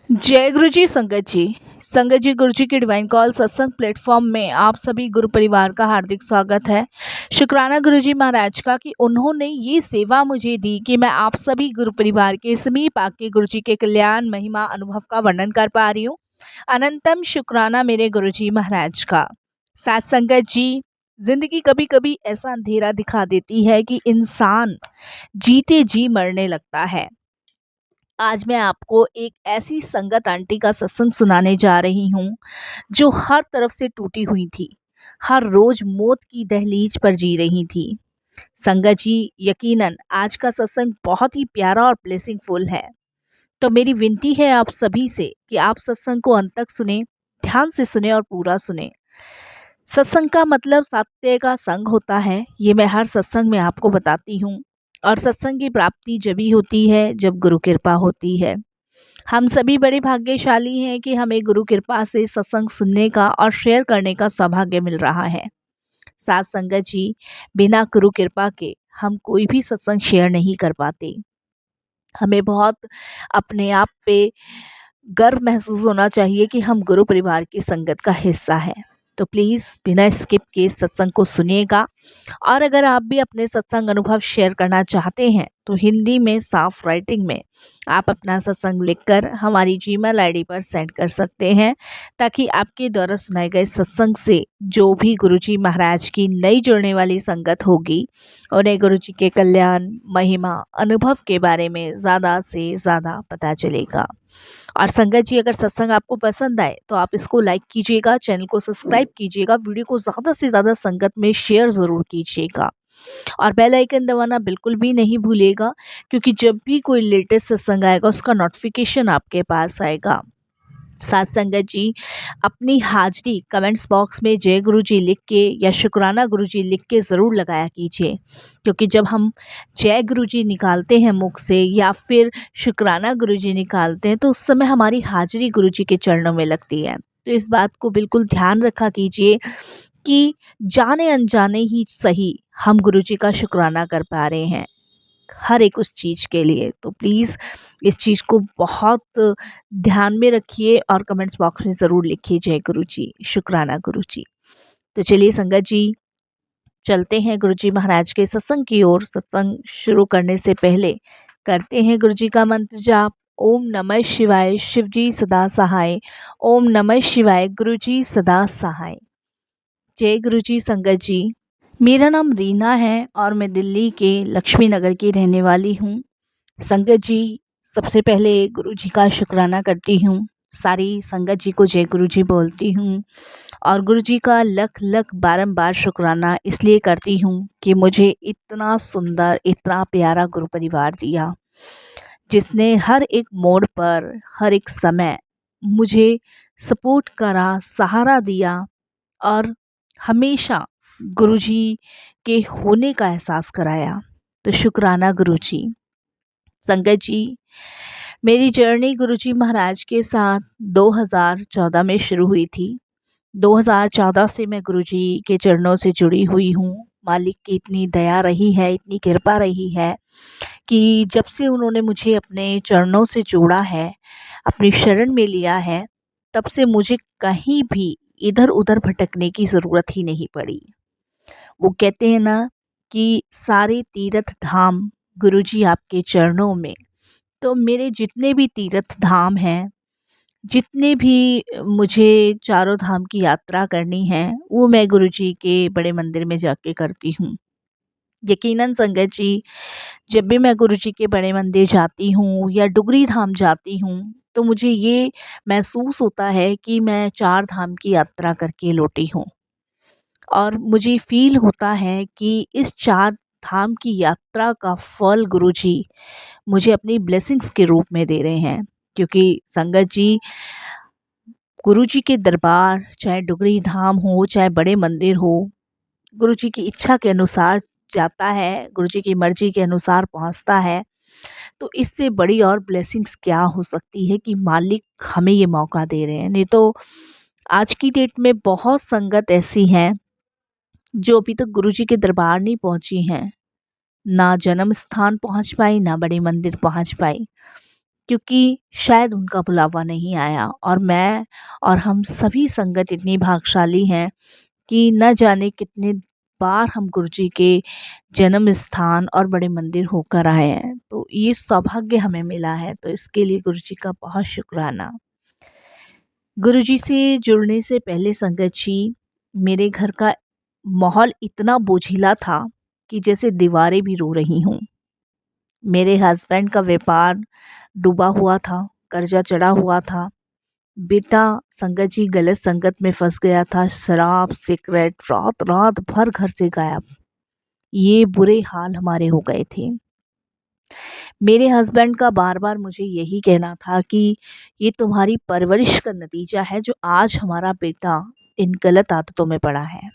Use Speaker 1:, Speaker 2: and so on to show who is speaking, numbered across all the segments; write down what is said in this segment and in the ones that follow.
Speaker 1: जय गुरु जी संगत जी गुरु जी के डिवाइन कॉल सत्संग प्लेटफॉर्म में आप सभी गुरु परिवार का हार्दिक स्वागत है। शुक्राना गुरु जी महाराज का कि उन्होंने ये सेवा मुझे दी कि मैं आप सभी गुरु परिवार के समीप आके गुरु जी के कल्याण महिमा अनुभव का वर्णन कर पा रही हूँ। अनंतम शुक्राना मेरे गुरु जी महाराज का। साथ संगत जी, जिंदगी कभी कभी ऐसा अंधेरा दिखा देती है कि इंसान जीते जी मरने लगता है। आज मैं आपको एक ऐसी संगत आंटी का सत्संग सुनाने जा रही हूँ जो हर तरफ से टूटी हुई थी, हर रोज मौत की दहलीज पर जी रही थी। संगत जी, यकीनन आज का सत्संग बहुत ही प्यारा और ब्लेसिंगफुल है। तो मेरी विनती है आप सभी से कि आप सत्संग को अंत तक सुने, ध्यान से सुने और पूरा सुने। सत्संग का मतलब सत्य का संग होता है, ये मैं हर सत्संग में आपको बताती हूँ। और सत्संग की प्राप्ति जभी होती है जब गुरु कृपा होती है। हम सभी बड़े भाग्यशाली हैं कि हमें गुरु कृपा से सत्संग सुनने का और शेयर करने का सौभाग्य मिल रहा है। साथ संगत जी, बिना गुरु कृपा के हम कोई भी सत्संग शेयर नहीं कर पाते। हमें बहुत अपने आप पे गर्व महसूस होना चाहिए कि हम गुरु परिवार की संगत का हिस्सा है। तो प्लीज़ बिना स्किप के सत्संग को सुनिएगा। और अगर आप भी अपने सत्संग अनुभव शेयर करना चाहते हैं तो हिंदी में साफ राइटिंग में आप अपना सत्संग लिखकर हमारी जीमेल आईडी पर सेंड कर सकते हैं, ताकि आपके द्वारा सुनाए गए सत्संग से जो भी गुरुजी महाराज की नई जुड़ने वाली संगत होगी उन्हें गुरुजी के कल्याण महिमा अनुभव के बारे में ज़्यादा से ज़्यादा पता चलेगा। और संगत जी, अगर सत्संग आपको पसंद आए तो आप इसको लाइक कीजिएगा, चैनल को सब्सक्राइब कीजिएगा, वीडियो को ज़्यादा से ज़्यादा संगत में शेयर ज़रूर कीजिएगा और बेल आइकन दबाना बिल्कुल भी नहीं भूलिएगा, क्योंकि जब भी कोई लेटेस्ट सत्संग आएगा उसका नोटिफिकेशन आपके पास आएगा। साथ संगत जी, अपनी हाजिरी कमेंट्स बॉक्स में जय गुरु जी लिख के या शुक्राना गुरु जी लिख के ज़रूर लगाया कीजिए, क्योंकि जब हम जय गुरु जी निकालते हैं मुख से या फिर शुक्राना गुरु जी निकालते हैं तो उस समय हमारी हाजिरी गुरु जी के चरणों में लगती है। तो इस बात को बिल्कुल ध्यान रखा कीजिए कि जाने अनजाने ही सही हम गुरु जी का शुक्राना कर पा रहे हैं हर एक उस चीज़ के लिए। तो प्लीज़ इस चीज़ को बहुत ध्यान में रखिए और कमेंट्स बॉक्स में ज़रूर लिखिए जय गुरु जी, शुक्राना गुरु जी। तो चलिए संगत जी, चलते हैं गुरु जी महाराज के सत्संग की ओर। सत्संग शुरू करने से पहले करते हैं गुरु जी का मंत्र जाप। ओम नमः शिवाय, शिव जी सदा सहाय। ओम नमः शिवाय, गुरु जी सदा सहाय। जय गुरु जी। संगत जी, मेरा नाम रीना है और मैं दिल्ली के लक्ष्मी नगर की रहने वाली हूँ। संगत जी, सबसे पहले गुरु जी का शुक्राना करती हूँ, सारी संगत जी को जय गुरु जी बोलती हूँ और गुरु जी का लख लख बारंबार शुक्राना इसलिए करती हूँ कि मुझे इतना सुंदर, इतना प्यारा गुरु परिवार दिया, जिसने हर एक मोड़ पर, हर एक समय मुझे सपोर्ट करा, सहारा दिया और हमेशा गुरुजी के होने का एहसास कराया। तो शुक्राना गुरुजी। संगत जी, मेरी जर्नी गुरुजी महाराज के साथ 2014 में शुरू हुई थी। 2014 से मैं गुरुजी के चरणों से जुड़ी हुई हूँ। मालिक की इतनी दया रही है, इतनी कृपा रही है कि जब से उन्होंने मुझे अपने चरणों से जोड़ा है, अपनी शरण में लिया है, तब से मुझे कहीं भी इधर उधर भटकने की ज़रूरत ही नहीं पड़ी। वो कहते हैं ना कि सारे तीर्थ धाम गुरुजी आपके चरणों में। तो मेरे जितने भी तीर्थ धाम हैं, जितने भी मुझे चारों धाम की यात्रा करनी है, वो मैं गुरुजी के बड़े मंदिर में जाके करती हूँ। यकीनन संगत जी, जब भी मैं गुरुजी के बड़े मंदिर जाती हूँ या डुगरी धाम जाती हूँ तो मुझे ये महसूस होता है कि मैं चार धाम की यात्रा करके लौटी हूँ और मुझे फ़ील होता है कि इस चार धाम की यात्रा का फल गुरुजी मुझे अपनी ब्लेसिंग्स के रूप में दे रहे हैं। क्योंकि संगत जी, गुरुजी के दरबार चाहे डुगरी धाम हो, चाहे बड़े मंदिर हो, गुरुजी की इच्छा के अनुसार जाता है, गुरुजी की मर्ज़ी के अनुसार पहुँचता है। तो इससे बड़ी और ब्लेसिंग्स क्या हो सकती है कि मालिक हमें ये मौका दे रहे हैं। नहीं तो आज की डेट में बहुत संगत ऐसी हैं जो अभी तक गुरुजी के दरबार नहीं पहुंची हैं, ना जन्म स्थान पहुंच पाई, ना बड़े मंदिर पहुंच पाई। क्योंकि शायद उनका बुलावा नहीं आया और मैं और हम सभी संगत इतनी भाग्यशाली हैं कि न जाने कितने बार हम गुरुजी के जन्म स्थान और बड़े मंदिर होकर आए हैं। तो ये सौभाग्य हमें मिला है, तो इसके लिए गुरुजी का बहुत शुक्राना। गुरुजी से जुड़ने से पहले संगत जी, मेरे घर का माहौल इतना बोझिला था कि जैसे दीवारें भी रो रही हों। मेरे हस्बैंड का व्यापार डूबा हुआ था, कर्जा चढ़ा हुआ था। बेटा संगत जी गलत संगत में फंस गया था, शराब सिगरेट रात रात भर घर से गायब। ये बुरे हाल हमारे हो गए थे। मेरे हस्बैंड का बार बार मुझे यही कहना था कि ये तुम्हारी परवरिश का नतीजा है जो आज हमारा बेटा इन गलत आदतों में पड़ा है।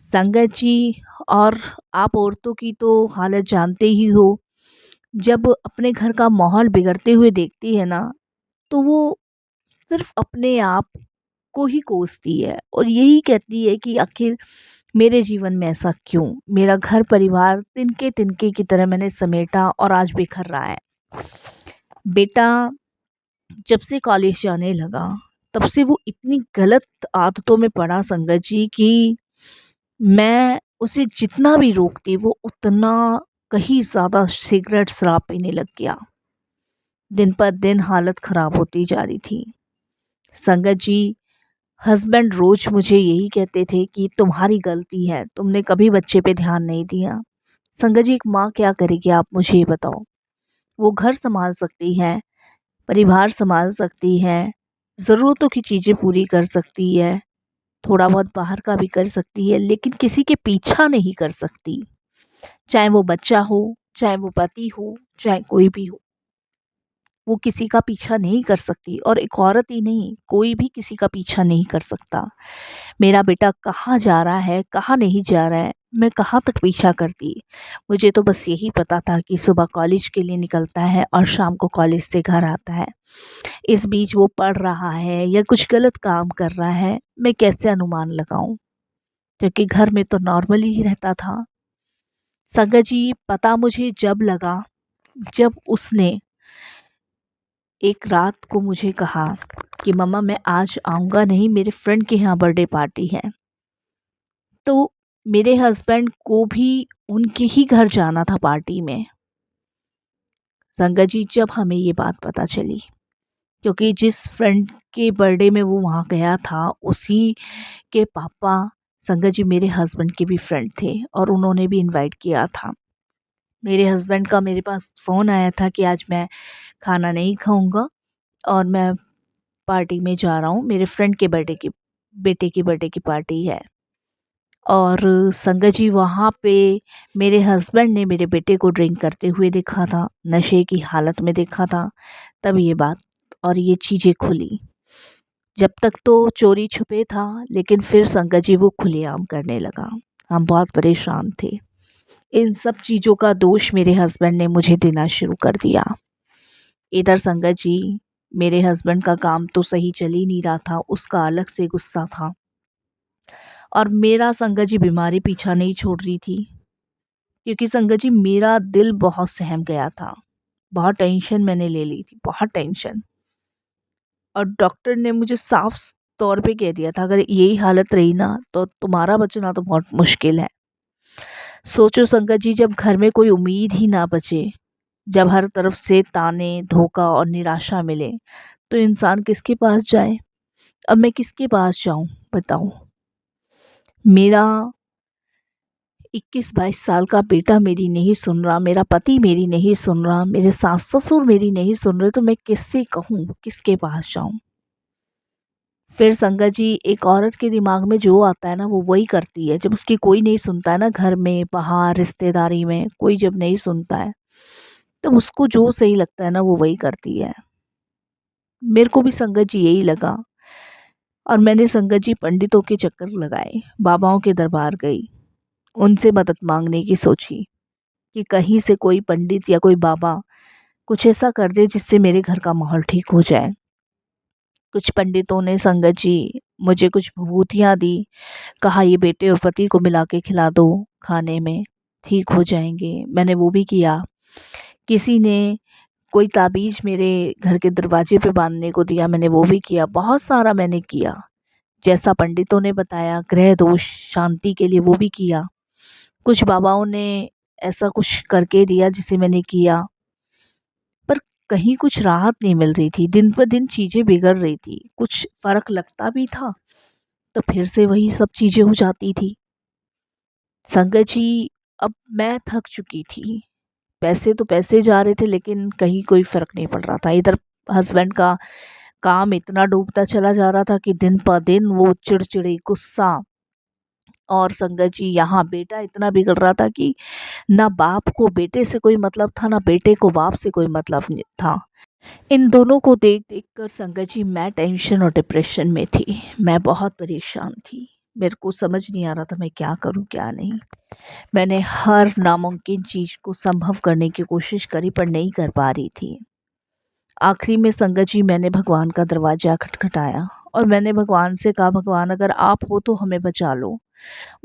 Speaker 1: संगत जी, और आप औरतों की तो हालत जानते ही हो। जब अपने घर का माहौल बिगड़ते हुए देखती है ना, तो वो सिर्फ अपने आप को ही कोसती है और यही कहती है कि आखिर मेरे जीवन में ऐसा क्यों? मेरा घर परिवार तिनके तिनके की तरह मैंने समेटा और आज बिखर रहा है। बेटा जब से कॉलेज जाने लगा, तब से वो इतनी गलत आदतों में पड़ा संगत जी कि मैं उसे जितना भी रोकती वो उतना कहीं ज़्यादा सिगरेट शराब पीने लग गया। दिन पर दिन हालत ख़राब होती जा रही थी। संगत जी, हस्बैंड रोज़ मुझे यही कहते थे कि तुम्हारी गलती है, तुमने कभी बच्चे पे ध्यान नहीं दिया। संगत जी, एक माँ क्या करेगी आप मुझे ये बताओ? वो घर सँभाल सकती है, परिवार सँभाल सकती है, ज़रूरतों की चीज़ें पूरी कर सकती है, थोड़ा बहुत बाहर का भी कर सकती है, लेकिन किसी के पीछा नहीं कर सकती। चाहे वो बच्चा हो, चाहे वो पति हो, चाहे कोई भी हो। वो किसी का पीछा नहीं कर सकती और एक औरत ही नहीं, कोई भी किसी का पीछा नहीं कर सकता। मेरा बेटा कहाँ जा रहा है, कहाँ नहीं जा रहा है, मैं कहाँ तक पीछा करती। मुझे तो बस यही पता था कि सुबह कॉलेज के लिए निकलता है और शाम को कॉलेज से घर आता है। इस बीच वो पढ़ रहा है या कुछ गलत काम कर रहा है, मैं कैसे अनुमान लगाऊं? क्योंकि घर में तो नॉर्मली ही रहता था। संगत जी, पता मुझे जब लगा, जब उसने एक रात को मुझे कहा कि मम्मा मैं आज आऊँगा नहीं, मेरे फ्रेंड के यहाँ बर्थडे पार्टी है। तो मेरे हस्बैंड को भी उनके ही घर जाना था पार्टी में। संगत जी, जब हमें ये बात पता चली, क्योंकि जिस फ्रेंड के बर्थडे में वो वहाँ गया था, उसी के पापा संगत जी मेरे हस्बैंड के भी फ्रेंड थे और उन्होंने भी इनवाइट किया था। मेरे हस्बैंड का मेरे पास फ़ोन आया था कि आज मैं खाना नहीं खाऊँगा और मैं पार्टी में जा रहा हूँ, मेरे फ्रेंड के बेटे की बर्थडे की पार्टी है। और संगत जी, वहाँ पे मेरे हस्बैंड ने मेरे बेटे को ड्रिंक करते हुए देखा था, नशे की हालत में देखा था। तब ये बात और ये चीज़ें खुली। जब तक तो चोरी छुपे था, लेकिन फिर संगत जी वो खुलेआम करने लगा। हम बहुत परेशान थे। इन सब चीज़ों का दोष मेरे हस्बैंड ने मुझे देना शुरू कर दिया। इधर संगत जी, मेरे हस्बैंड का काम तो सही चल ही नहीं रहा था, उसका अलग से गुस्सा था और मेरा संगत जी बीमारी पीछा नहीं छोड़ रही थी। क्योंकि संगत जी मेरा दिल बहुत सहम गया था, बहुत टेंशन मैंने ले ली थी, बहुत टेंशन। और डॉक्टर ने मुझे साफ तौर पे कह दिया था, अगर यही हालत रही ना तो तुम्हारा बचना तो बहुत मुश्किल है। सोचो संगत जी, जब घर में कोई उम्मीद ही ना बचे, जब हर तरफ से ताने धोखा और निराशा मिले, तो इंसान किसके पास जाए? अब मैं किसके पास जाऊं बताओ? मेरा 21-22 साल का बेटा मेरी नहीं सुन रहा, मेरा पति मेरी नहीं सुन रहा, मेरे सास ससुर मेरी नहीं सुन रहे, तो मैं किससे कहूँ, किसके पास जाऊँ? फिर संगत जी, एक औरत के दिमाग में जो आता है ना वो वही करती है। जब उसकी कोई नहीं सुनता है ना, घर में बाहर रिश्तेदारी में कोई जब नहीं सुनता है, तब उसको जो सही लगता है ना वो वही करती है। मेरे को भी संगत जी यही लगा और मैंने संगत जी पंडितों के चक्कर लगाए, बाबाओं के दरबार गई, उनसे मदद मांगने की सोची कि कहीं से कोई पंडित या कोई बाबा कुछ ऐसा कर दे जिससे मेरे घर का माहौल ठीक हो जाए। कुछ पंडितों ने संगत जी मुझे कुछ विभूतियाँ दी, कहा ये बेटे और पति को मिला के खिला दो खाने में, ठीक हो जाएंगे। मैंने वो भी किया। किसी ने कोई ताबीज़ मेरे घर के दरवाजे पे बांधने को दिया, मैंने वो भी किया, बहुत सारा मैंने किया। जैसा पंडितों ने बताया ग्रह दोष शांति के लिए वो भी किया। कुछ बाबाओं ने ऐसा कुछ करके दिया जिसे मैंने किया, पर कहीं कुछ राहत नहीं मिल रही थी। दिन पर दिन चीज़ें बिगड़ रही थी। कुछ फ़र्क लगता भी था तो फिर से वही सब चीज़ें हो जाती थी। संगत जी, अब मैं थक चुकी थी। पैसे तो पैसे जा रहे थे लेकिन कहीं कोई फ़र्क नहीं पड़ रहा था। इधर हस्बैंड का काम इतना डूबता चला जा रहा था कि दिन प दिन वो चिड़चिड़ी, गुस्सा, और संगत जी यहाँ बेटा इतना बिगड़ रहा था कि ना बाप को बेटे से कोई मतलब था, ना बेटे को बाप से कोई मतलब नहीं था। इन दोनों को देख-देख कर संगत जी मैं टेंशन और डिप्रेशन में थी। मैं बहुत परेशान थी। मेरे को समझ नहीं आ रहा था मैं क्या करूँ क्या नहीं। मैंने हर नामुमकिन चीज़ को संभव करने की कोशिश करी पर नहीं कर पा रही थी। आखिरी में संगत जी मैंने भगवान का दरवाज़ा खटखटाया और मैंने भगवान से कहा, भगवान अगर आप हो तो हमें बचा लो,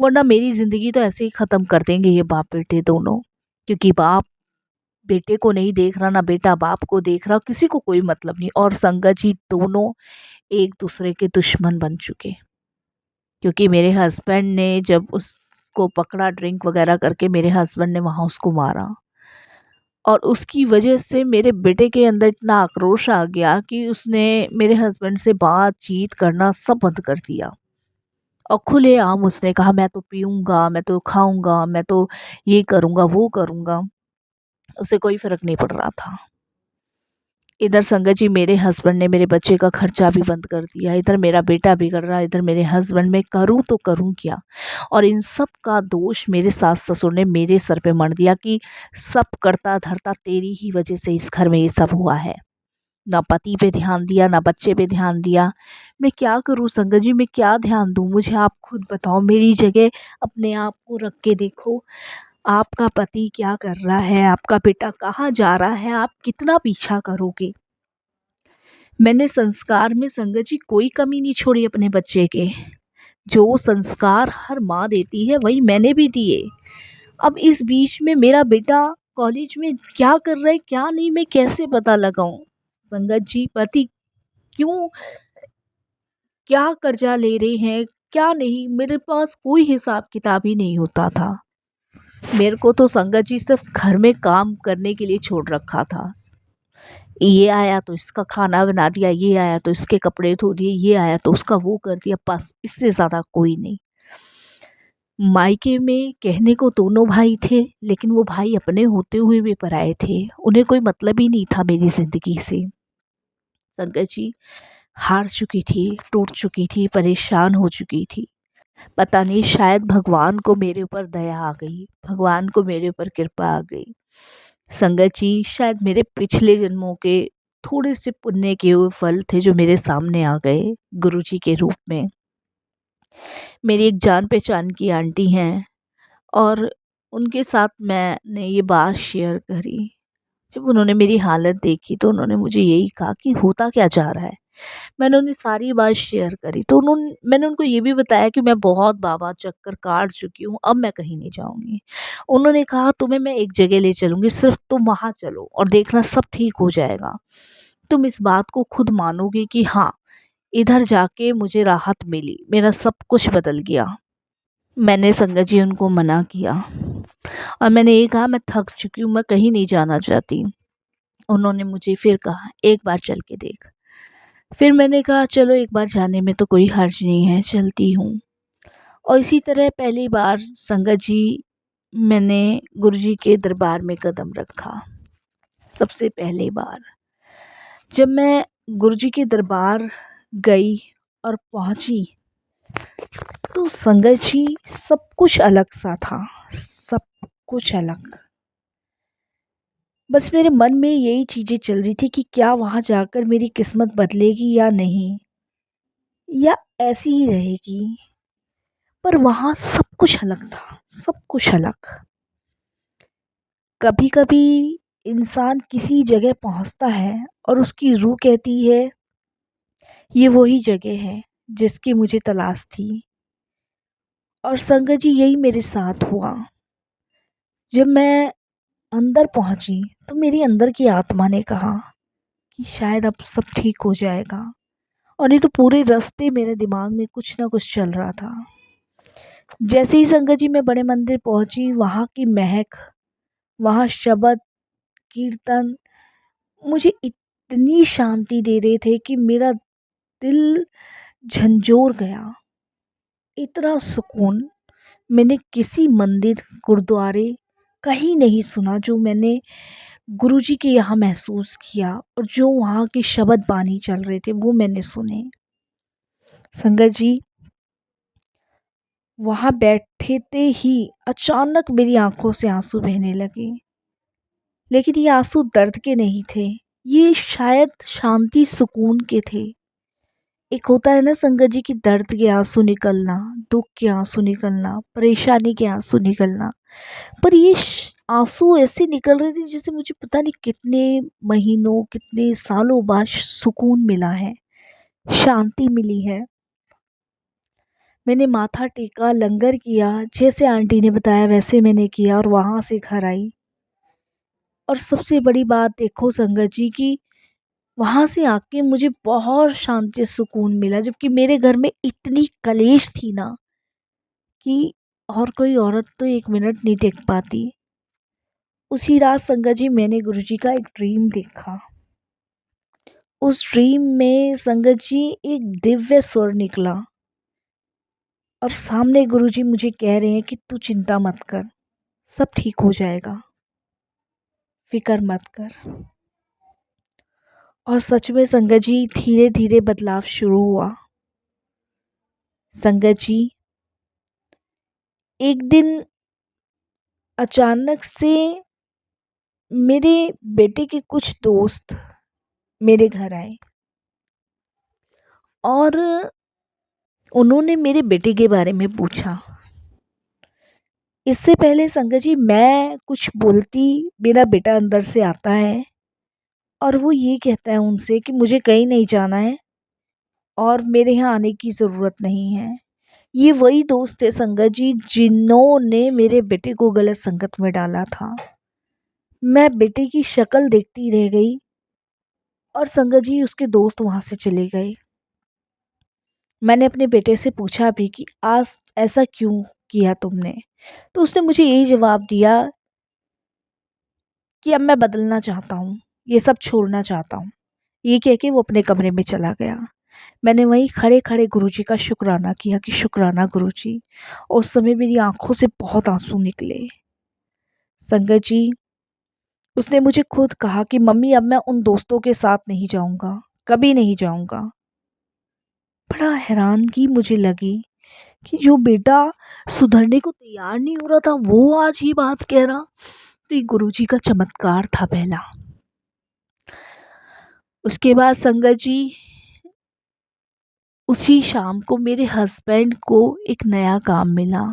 Speaker 1: वरना मेरी ज़िंदगी तो ऐसे ही ख़त्म कर देंगे ये बाप बेटे दोनों। क्योंकि बाप बेटे को नहीं देख रहा, ना बेटा बाप को देख रहा, किसी को कोई मतलब नहीं, और संगत जी दोनों एक दूसरे के दुश्मन बन चुके। क्योंकि मेरे हस्बैंड ने जब उसको पकड़ा ड्रिंक वगैरह करके, मेरे हस्बैंड ने वहाँ उसको मारा, और उसकी वजह से मेरे बेटे के अंदर इतना आक्रोश आ गया कि उसने मेरे हस्बैंड से बातचीत करना सब बंद कर दिया। और खुलेआम उसने कहा मैं तो पीऊँगा, मैं तो खाऊँगा, मैं तो ये करूँगा, वो करूँगा। उसे कोई फ़र्क नहीं पड़ रहा था। इधर संगत जी मेरे हस्बैंड ने मेरे बच्चे का खर्चा भी बंद कर दिया। इधर मेरा बेटा बिगड़ रहा है, इधर मेरे हस्बैंड, मैं करूँ तो करूँ क्या? और इन सब का दोष मेरे सास-ससुर ने मेरे सर पे मढ़ दिया कि सब करता-धरता तेरी ही वजह से इस घर में ये सब हुआ है। ना पति पे ध्यान दिया, ना बच्चे पे ध्यान दिया। मैं क्या करूँ संगत जी, मैं क्या ध्यान दूँ? मुझे आप खुद बताओ, मेरी जगह अपने आप को रख के देखो। आपका पति क्या कर रहा है? आपका बेटा कहाँ जा रहा है? आप कितना पीछा करोगे? मैंने संस्कार में संगत जी कोई कमी नहीं छोड़ी अपने बच्चे के। जो संस्कार हर माँ देती है वही मैंने भी दिए। अब इस बीच में मेरा बेटा कॉलेज में क्या कर रहा है क्या नहीं, मैं कैसे पता लगाऊं? संगत जी पति क्यों, क्या कर्जा ले रहे हैं क्या नहीं, मेरे पास कोई हिसाब किताब ही नहीं होता था। मेरे को तो संगत जी सिर्फ घर में काम करने के लिए छोड़ रखा था। ये आया तो इसका खाना बना दिया, ये आया तो इसके कपड़े धो दिए, ये आया तो उसका वो कर दिया, बस इससे ज़्यादा कोई नहीं। मायके में कहने को दोनों भाई थे, लेकिन वो भाई अपने होते हुए भी पराए थे। उन्हें कोई मतलब ही नहीं था मेरी ज़िंदगी से। संगत जी हार चुकी थी, टूट चुकी थी, परेशान हो चुकी थी। पता नहीं शायद भगवान को मेरे ऊपर दया आ गई, भगवान को मेरे ऊपर कृपा आ गई। संगत जी शायद मेरे पिछले जन्मों के थोड़े से पुण्य के वो फल थे जो मेरे सामने आ गए गुरुजी के रूप में। मेरी एक जान पहचान की आंटी हैं, और उनके साथ मैंने ये बात शेयर करी। जब उन्होंने मेरी हालत देखी तो उन्होंने मुझे यही कहा कि होता क्या जा रहा है। मैंने उन्हें सारी बात शेयर करी तो मैंने उनको ये भी बताया कि मैं बहुत बाबा चक्कर काट चुकी हूँ, अब मैं कहीं नहीं जाऊँगी। उन्होंने कहा तुम्हें मैं एक जगह ले चलूँगी, सिर्फ तुम वहाँ चलो और देखना सब ठीक हो जाएगा। तुम इस बात को खुद मानोगे कि हाँ, इधर जाके मुझे राहत मिली, मेरा सब कुछ बदल गया। मैंने संगत जी उनको मना किया और मैंने ये कहा मैं थक चुकी हूँ, मैं कहीं नहीं जाना चाहती। उन्होंने मुझे फिर कहा एक बार चल के देख। फिर मैंने कहा चलो एक बार जाने में तो कोई हर्ज नहीं है, चलती हूँ। और इसी तरह पहली बार संगत जी मैंने गुरुजी के दरबार में कदम रखा। सबसे पहली बार जब मैं गुरुजी के दरबार गई और पहुंची तो संगत जी सब कुछ अलग सा था, सब कुछ अलग। बस मेरे मन में यही चीज़ें चल रही थी कि क्या वहाँ जाकर मेरी किस्मत बदलेगी या नहीं, या ऐसी ही रहेगी। पर वहाँ सब कुछ अलग था, सब कुछ अलग। कभी कभी इंसान किसी जगह पहुँचता है और उसकी रूह कहती है ये वही जगह है जिसकी मुझे तलाश थी। और संगत जी यही मेरे साथ हुआ। जब मैं अंदर पहुंची तो मेरी अंदर की आत्मा ने कहा कि शायद अब सब ठीक हो जाएगा। और ये तो पूरे रास्ते मेरे दिमाग में कुछ ना कुछ चल रहा था। जैसे ही संगत जी मैं बड़े मंदिर पहुंची, वहाँ की महक, वहाँ शब्द कीर्तन मुझे इतनी शांति दे रहे थे कि मेरा दिल झंझोर गया। इतना सुकून मैंने किसी मंदिर, गुरुद्वारे कहीं नहीं सुना जो मैंने गुरुजी के यहाँ महसूस किया, और जो वहाँ के शब्द बानी चल रहे थे वो मैंने सुने। संगत जी, वहाँ बैठते ही अचानक मेरी आंखों से आंसू बहने लगे। लेकिन ये आंसू दर्द के नहीं थे, ये शायद शांति सुकून के थे। एक होता है ना संगत जी, की दर्द के आंसू निकलना, दुख के आंसू निकलना, परेशानी के आंसू निकलना। पर ये आंसू ऐसे निकल रहे थे जैसे मुझे पता नहीं कितने महीनों, कितने सालों बाद सुकून मिला है, शांति मिली है। मैंने माथा टेका, लंगर किया, जैसे आंटी ने बताया वैसे मैंने किया, और वहाँ से घर आई। और सबसे बड़ी बात देखो संगत जी की, वहाँ से आके मुझे बहुत शांति सुकून मिला, जबकि मेरे घर में इतनी कलेश थी ना कि और कोई औरत तो 1 मिनट नहीं टिक पाती। उसी रात संगत जी मैंने गुरुजी का एक ड्रीम देखा। उस ड्रीम में संगत जी एक दिव्य स्वर निकला, और सामने गुरुजी मुझे कह रहे हैं कि तू चिंता मत कर, सब ठीक हो जाएगा, फिक्र मत कर। और सच में संगत जी धीरे धीरे बदलाव शुरू हुआ। संगत जी, एक दिन अचानक से मेरे बेटे के कुछ दोस्त मेरे घर आए, और उन्होंने मेरे बेटे के बारे में पूछा। इससे पहले संगत जी मैं कुछ बोलती, मेरा बेटा अंदर से आता है और वो ये कहता है उनसे कि मुझे कहीं नहीं जाना है और मेरे यहाँ आने की ज़रूरत नहीं है। ये वही दोस्त थे संगत जी जिन्होंने मेरे बेटे को गलत संगत में डाला था। मैं बेटे की शक्ल देखती रह गई, और संगत जी उसके दोस्त वहाँ से चले गए। मैंने अपने बेटे से पूछा भी कि आज ऐसा क्यों किया तुमने, तो उसने मुझे यही जवाब दिया कि अब मैं बदलना चाहता हूँ, ये सब छोड़ना चाहता हूँ। ये कह के वो अपने कमरे में चला गया। मैंने वहीं खड़े खड़े गुरुजी का शुक्राना किया कि शुक्राना गुरुजी। उस समय मेरी आंखों से बहुत आंसू निकले। संगत जी, उसने मुझे खुद कहा कि मम्मी अब मैं उन दोस्तों के साथ नहीं जाऊंगा, कभी नहीं जाऊंगा। बड़ा हैरानगी मुझे लगी कि जो बेटा सुधरने को तैयार नहीं हो रहा था वो आज ये बात कह रहा। तो ये गुरुजी का चमत्कार था पहला। उसके बाद संगत जी, उसी शाम को मेरे हस्बैंड को एक नया काम मिला।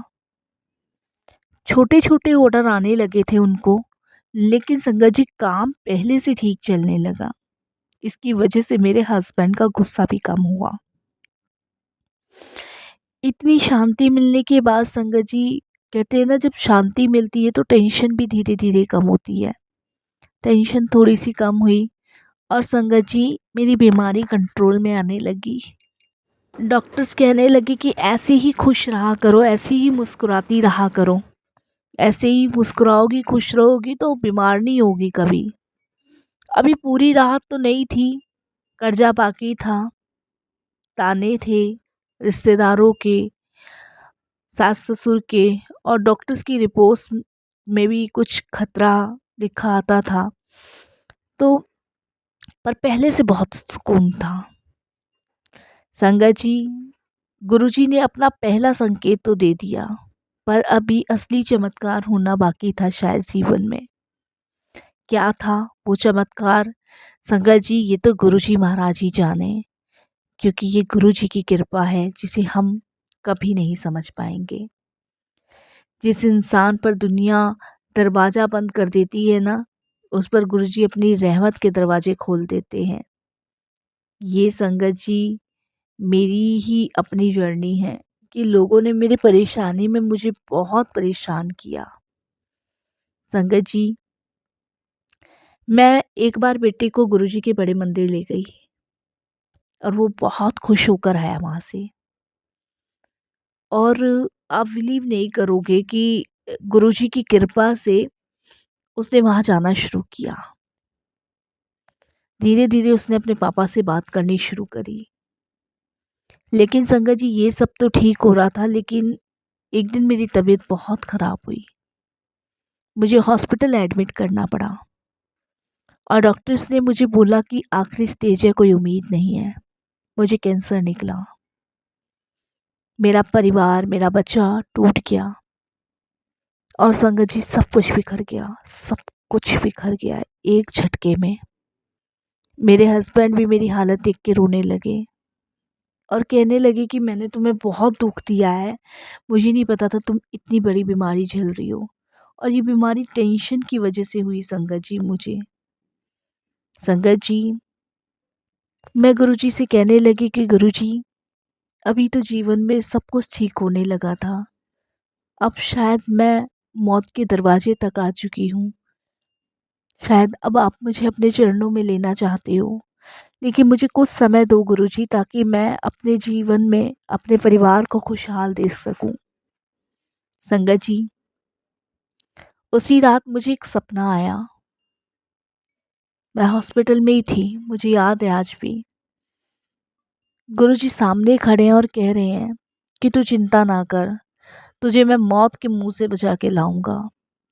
Speaker 1: छोटे छोटे ऑर्डर आने लगे थे उनको, लेकिन संगत जी काम पहले से ठीक चलने लगा। इसकी वजह से मेरे हस्बैंड का गुस्सा भी कम हुआ। इतनी शांति मिलने के बाद संगत जी, कहते हैं ना जब शांति मिलती है तो टेंशन भी धीरे धीरे कम होती है। टेंशन थोड़ी सी कम हुई, और संगत जी मेरी बीमारी कंट्रोल में आने लगी। डॉक्टर्स कहने लगे कि ऐसे ही खुश रहा करो, ऐसे ही मुस्कुराती रहा करो। ऐसे ही मुस्कुराओगी, खुश रहोगी तो बीमार नहीं होगी कभी। अभी पूरी राहत तो नहीं थी, कर्जा बाकी था, ताने थे रिश्तेदारों के, सास ससुर के, और डॉक्टर्स की रिपोर्ट्स में भी कुछ खतरा दिखा आता था। तो पर पहले से बहुत सुकून था। संगत जी, गुरुजी ने अपना पहला संकेत तो दे दिया, पर अभी असली चमत्कार होना बाकी था शायद जीवन में। क्या था वो चमत्कार? संगत जी ये तो गुरुजी महाराज ही जाने, क्योंकि ये गुरुजी की कृपा है जिसे हम कभी नहीं समझ पाएंगे। जिस इंसान पर दुनिया दरवाज़ा बंद कर देती है ना, उस पर गुरुजी अपनी रहमत के दरवाजे खोल देते हैं। ये संगत जी मेरी ही अपनी जर्नी है कि लोगों ने मेरी परेशानी में मुझे बहुत परेशान किया। संगत जी मैं एक बार बेटे को गुरुजी के बड़े मंदिर ले गई और वो बहुत खुश होकर आया वहाँ से। और आप बिलीव नहीं करोगे कि गुरुजी की कृपा से उसने वहाँ जाना शुरू किया। धीरे धीरे उसने अपने पापा से बात करनी शुरू करी। लेकिन संगत जी, ये सब तो ठीक हो रहा था, लेकिन एक दिन मेरी तबीयत बहुत ख़राब हुई। मुझे हॉस्पिटल एडमिट करना पड़ा और डॉक्टर्स ने मुझे बोला कि आखिरी स्टेज है, कोई उम्मीद नहीं है। मुझे कैंसर निकला। मेरा परिवार, मेरा बच्चा टूट गया और संगत जी, सब कुछ बिखर गया, सब कुछ बिखर गया एक झटके में। मेरे हस्बैंड भी मेरी हालत देख के रोने लगे और कहने लगे कि मैंने तुम्हें बहुत दुख दिया है, मुझे नहीं पता था तुम इतनी बड़ी बीमारी झेल रही हो। और ये बीमारी टेंशन की वजह से हुई संगत जी मुझे। संगत जी, मैं गुरुजी से कहने लगी कि गुरुजी, अभी तो जीवन में सब कुछ ठीक होने लगा था, अब शायद मैं मौत के दरवाजे तक आ चुकी हूँ। शायद अब आप मुझे अपने चरणों में लेना चाहते हो, लेकिन मुझे कुछ समय दो गुरुजी, ताकि मैं अपने जीवन में अपने परिवार को खुशहाल देख सकूं। संगत जी, उसी रात मुझे एक सपना आया। मैं हॉस्पिटल में ही थी, मुझे याद है आज भी। गुरुजी सामने खड़े हैं और कह रहे हैं कि तू चिंता ना कर, तुझे मैं मौत के मुंह से बचा के लाऊंगा,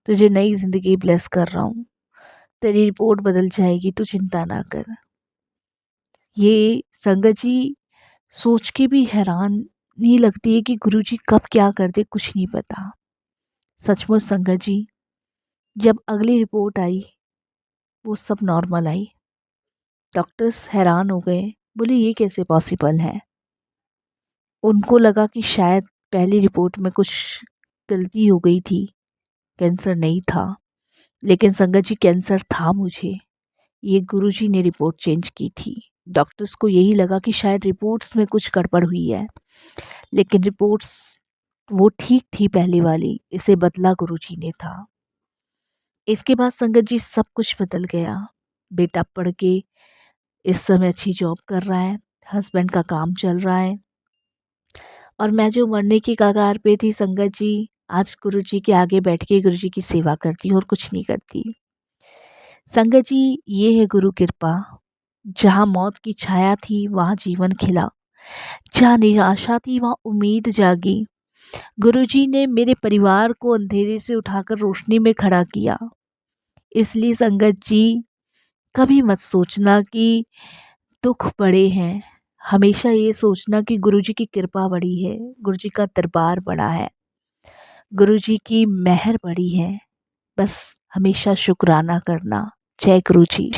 Speaker 1: तुझे नई ज़िंदगी ब्लेस कर रहा हूँ, तेरी रिपोर्ट बदल जाएगी, तू चिंता ना कर। ये संगत जी, सोच के भी हैरानी लगती है कि गुरुजी कब क्या कर दे, कुछ नहीं पता। सचमुच संगत जी, जब अगली रिपोर्ट आई, वो सब नॉर्मल आई। डॉक्टर्स हैरान हो गए, बोले ये कैसे पॉसिबल है। उनको लगा कि शायद पहली रिपोर्ट में कुछ गलती हो गई थी, कैंसर नहीं था। लेकिन संगत जी, कैंसर था मुझे, ये गुरुजी ने रिपोर्ट चेंज की थी। डॉक्टर्स को यही लगा कि शायद रिपोर्ट्स में कुछ गड़बड़ हुई है, लेकिन रिपोर्ट्स वो ठीक थी पहली वाली, इसे बदला गुरुजी ने था। इसके बाद संगत जी, सब कुछ बदल गया। बेटा पढ़ के इस समय अच्छी जॉब कर रहा है, हस्बैंड का काम चल रहा है, और मैं जो मरने की कगार पे थी संगत जी, आज गुरुजी के आगे बैठ के गुरुजी की सेवा करती हूँ और कुछ नहीं करती। संगत जी, ये है गुरु कृपा। जहाँ मौत की छाया थी वहाँ जीवन खिला, जहाँ निराशा थी वहाँ उम्मीद जागी। गुरुजी ने मेरे परिवार को अंधेरे से उठाकर रोशनी में खड़ा किया। इसलिए संगत जी, कभी मत सोचना कि दुख बड़े हैं, हमेशा ये सोचना कि गुरुजी की कृपा बड़ी है, गुरुजी का दरबार बड़ा है, गुरुजी की मेहर बड़ी है। बस हमेशा शुक्राना करना। जय गुरुजी।